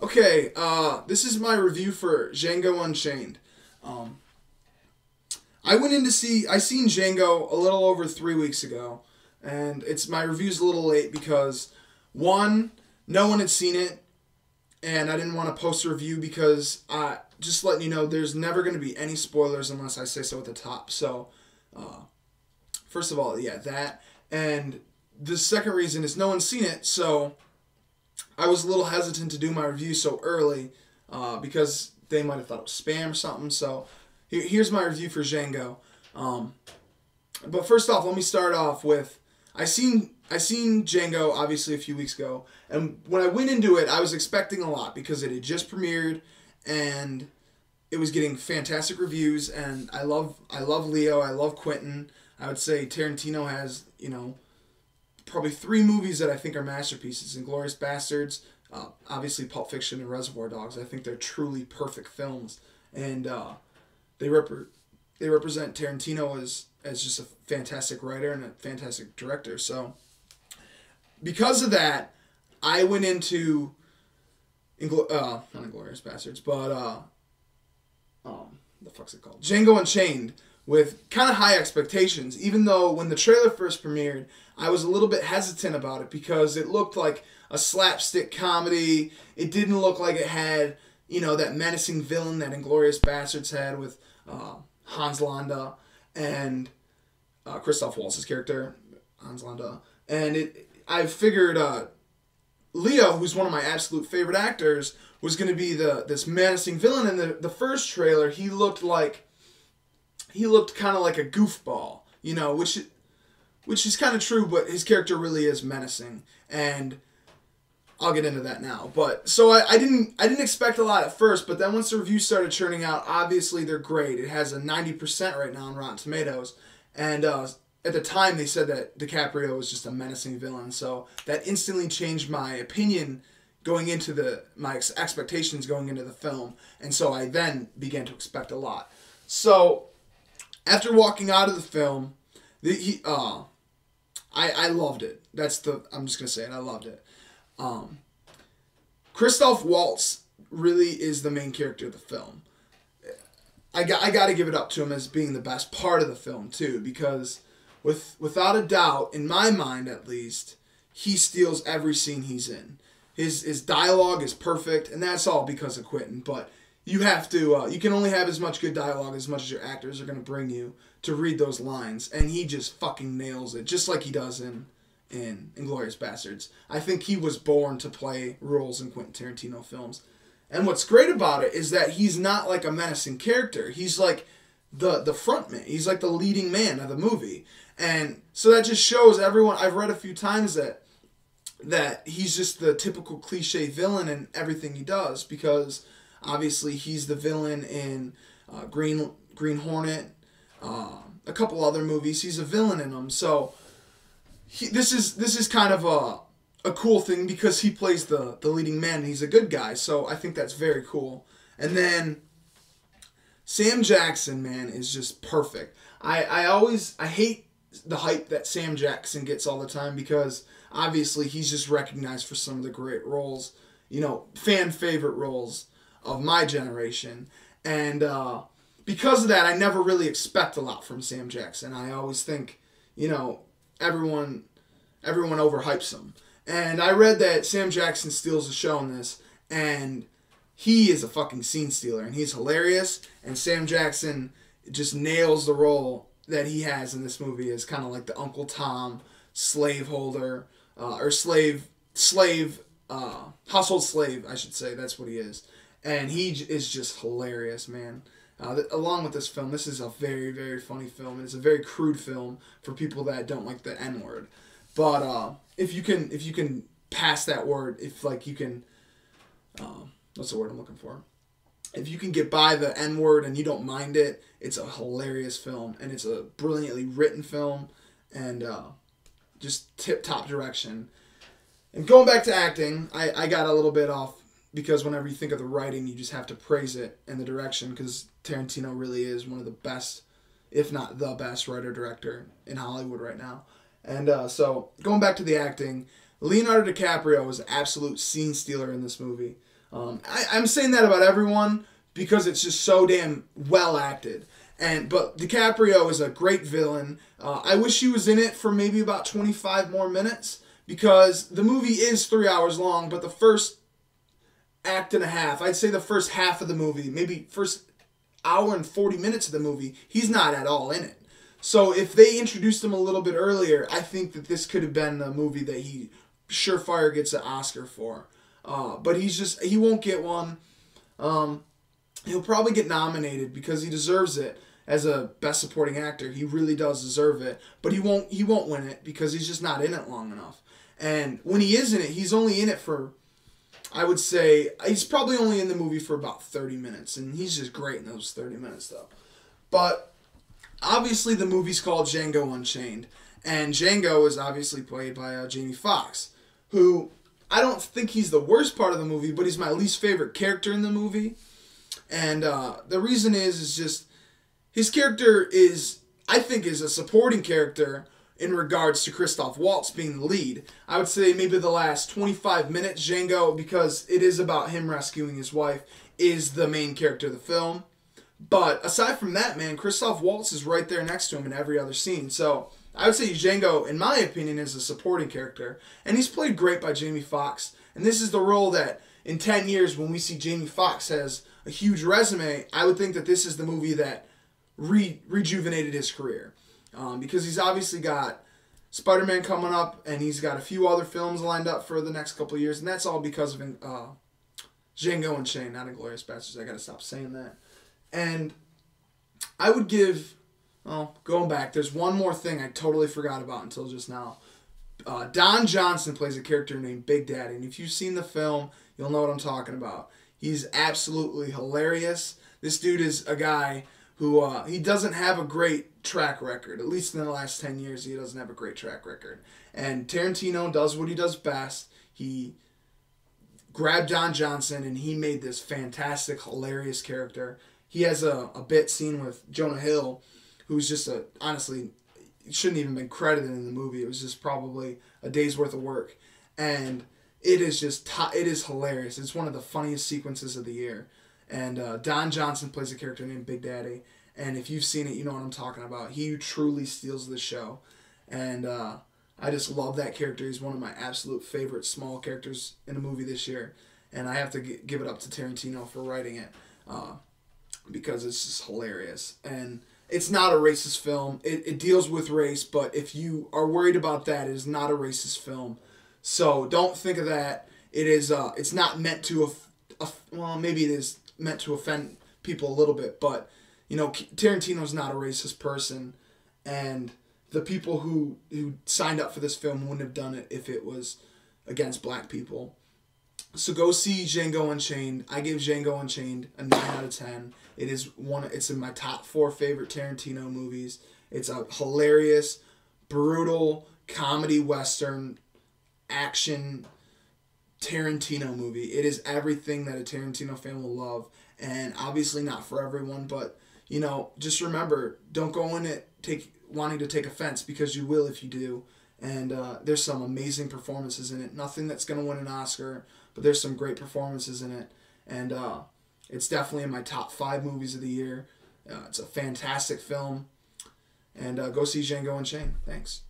Okay, this is my review for Django Unchained. I seen Django a little over 3 weeks ago, and my review's a little late because, one, no one had seen it, and I didn't want to post a review because, just letting you know, there's never going to be any spoilers unless I say so at the top. So, first of all, yeah, that, and the second reason is no one's seen it, so I was a little hesitant to do my review so early because they might have thought it was spam or something. So here's my review for Django. But first off, let me start off with I seen Django obviously a few weeks ago, and when I went into it, I was expecting a lot because it had just premiered and it was getting fantastic reviews. And I love Leo, I love Quentin. I would say Tarantino has probably 3 movies that I think are masterpieces: Inglourious Bastards, obviously Pulp Fiction, and Reservoir Dogs. I think they're truly perfect films, and they represent Tarantino as just a fantastic writer and a fantastic director. So because of that, I went into not Inglourious Bastards, but the fuck's it called? Django Unchained, with kind of high expectations, even though when the trailer first premiered, I was a little bit hesitant about it because it looked like a slapstick comedy. It didn't look like it had, that menacing villain that Inglourious Bastards had with Hans Landa and Christoph Waltz's character, Hans Landa. And I figured Leo, who's one of my absolute favorite actors, was going to be this menacing villain. And the first trailer, he looked kind of like a goofball, which is kind of true, but his character really is menacing, and I'll get into that now. But so I didn't expect a lot at first, but then once the reviews started churning out, obviously they're great. It has a 90% right now on Rotten Tomatoes, and at the time they said that DiCaprio was just a menacing villain, so that instantly changed my opinion going into my expectations going into the film, and so I then began to expect a lot. So after walking out of the film, I loved it. I'm just gonna say it. I loved it. Christolph Waltz really is the main character of the film. I got to give it up to him as being the best part of the film too, because without a doubt, in my mind at least, he steals every scene he's in. His dialogue is perfect, and that's all because of Quentin. But you have to. You can only have as much good dialogue as much as your actors are going to bring you to read those lines, and he just fucking nails it, just like he does in Inglourious Bastards. I think he was born to play roles in Quentin Tarantino films. And what's great about it is that he's not like a menacing character. He's like the front man. He's like the leading man of the movie. And so that just shows everyone. I've read a few times that he's just the typical cliche villain in everything he does, because obviously he's the villain in Green Hornet, a couple other movies. He's a villain in them. So this is kind of a cool thing because he plays the leading man and he's a good guy. So I think that's very cool. And then Sam Jackson, man, is just perfect. I hate the hype that Sam Jackson gets all the time because obviously he's just recognized for some of the great roles, fan favorite roles of my generation. And because of that, I never really expect a lot from Sam Jackson. I always think, everyone overhypes him. And I read that Sam Jackson steals the show in this, and he is a fucking scene stealer, and he's hilarious, and Sam Jackson just nails the role that he has in this movie as kind of like the Uncle Tom slaveholder, or household slave, I should say. That's what he is. And he is just hilarious, man. Along with this film, this is a very, very funny film, and it's a very crude film for people that don't like the N-word. But if you can pass that word, what's the word I'm looking for? If you can get by the N-word and you don't mind it, it's a hilarious film, and it's a brilliantly written film, and just tip-top direction. And going back to acting, I got a little bit off because whenever you think of the writing, you just have to praise it and the direction, because Tarantino really is one of the best, if not the best, writer-director in Hollywood right now. And so, going back to the acting, Leonardo DiCaprio was an absolute scene stealer in this movie. I'm saying that about everyone because it's just so damn well acted. But DiCaprio is a great villain. I wish he was in it for maybe about 25 more minutes because the movie is 3 hours long, but the first act and a half, I'd say the first half of the movie, maybe first hour and 40 minutes of the movie, he's not at all in it. So if they introduced him a little bit earlier, I think that this could have been a movie that he surefire gets an Oscar for. But he won't get one. He'll probably get nominated because he deserves it as a best supporting actor. He really does deserve it, but he won't win it because he's just not in it long enough. And when he is in it, he's only in it for, I would say, he's probably only in the movie for about 30 minutes, and he's just great in those 30 minutes though. But obviously the movie's called Django Unchained, and Django is obviously played by Jamie Foxx, who I don't think he's the worst part of the movie, but he's my least favorite character in the movie. And the reason is just his character I think is a supporting character in regards to Christolph Waltz being the lead. I would say maybe the last 25 minutes, Django, because it is about him rescuing his wife, is the main character of the film. But aside from that, man, Christolph Waltz is right there next to him in every other scene. So I would say Django, in my opinion, is a supporting character. And he's played great by Jamie Foxx. And this is the role that in 10 years, when we see Jamie Foxx has a huge resume, I would think that this is the movie that rejuvenated his career. Because he's obviously got Spider-Man coming up, and he's got a few other films lined up for the next couple of years. And that's all because of Django Unchained, not Inglourious Basterds. I got to stop saying that. And I would give... Oh, going back, there's one more thing I totally forgot about until just now. Don Johnson plays a character named Big Daddy, and if you've seen the film, you'll know what I'm talking about. He's absolutely hilarious. This dude is a guy who, he doesn't have a great track record. At least in the last 10 years, he doesn't have a great track record. And Tarantino does what he does best. He grabbed Don Johnson, and he made this fantastic, hilarious character. He has a bit scene with Jonah Hill, who's just honestly, shouldn't even been credited in the movie. It was just probably a day's worth of work. And it is hilarious. It's one of the funniest sequences of the year. And Don Johnson plays a character named Big Daddy. And if you've seen it, you know what I'm talking about. He truly steals the show. And I just love that character. He's one of my absolute favorite small characters in a movie this year. And I have to give it up to Tarantino for writing it. Because it's just hilarious. And it's not a racist film. It deals with race, but if you are worried about that, it is not a racist film. So don't think of that. It is. It's not meant to. Well, maybe it is meant to offend people a little bit, but you know, Tarantino's not a racist person, and the people who signed up for this film wouldn't have done it if it was against black people. So go see Django Unchained. I give Django Unchained a 9 out of 10. It's in my top 4 favorite Tarantino movies. It's a hilarious, brutal, comedy western, action Tarantino movie. It is everything that a Tarantino fan will love. And obviously not for everyone, but you know, just remember, don't go in it wanting to take offense, because you will if you do. And there's some amazing performances in it. Nothing that's going to win an Oscar, but there's some great performances in it. And it's definitely in my top 5 movies of the year. It's a fantastic film. And go see Django Unchained. Thanks.